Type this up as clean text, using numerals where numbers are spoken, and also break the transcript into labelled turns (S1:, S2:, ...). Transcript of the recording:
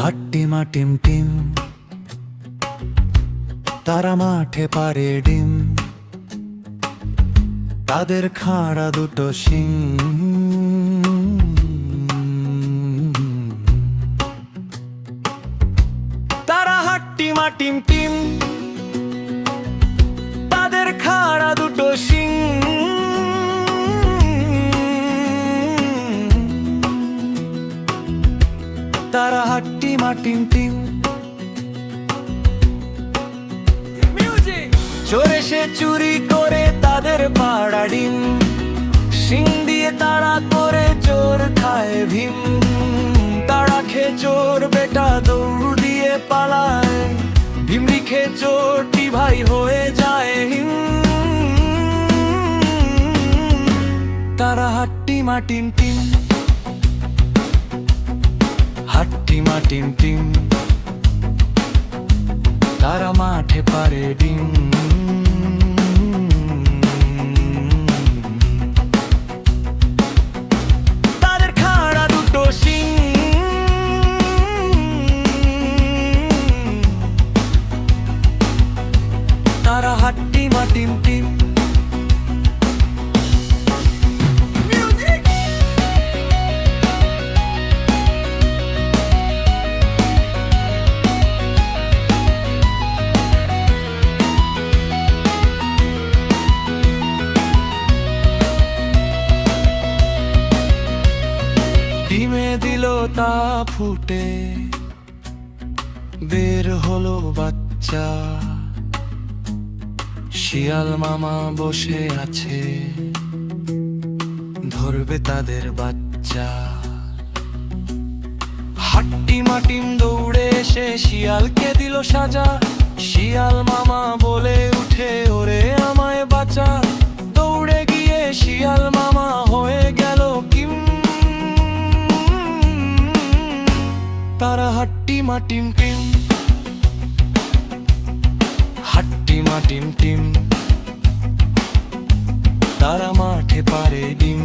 S1: হাট্টিমা team team, তারা মাঠে পারে ডিম, তাদের খাঁড়া দুটো শিং। তারা হাট্টিমা টিম টিম, তাদের খাঁড়া দুটো শিং। তারা হাট্টিমা টিম টিম, চোর এসে চুরি করে তাদের পাড়া ডিম, শিং দিয়ে তাড়া করে চোর খায় ভীম। তাড়া খেয়ে চোর বেটা দৌড় দিয়ে পালায়, ভীম লিখে চোরটি ভাই হয়ে যায় হিম। তারা হাট্টিমা টিম টিম, হাট্টিমা টিম টিম, তারা মাঠে পারে ডিম। তাদের খাঁড়া দুটো শিং। তারা হাট্টিমা টিম টিম। ডিমে দিল তা ফুটে, বের হলো বাচ্চা। শিয়াল মামা বসে আছে, ধরবে তাদের বাচ্চা। হাট্টিমা টিম দৌড়ে এসে শিয়ালকে দিল সাজা। শিয়াল মামা বলে উঠে, ওরে আমায় বাঁচা। দৌড়ে গিয়ে শিয়াল মামা হয়ে গেল কিম। তারা হাট্টিমা টিম টিম, হাট্টিমা টিম টিম, তারা মাঠে পারে ডিম।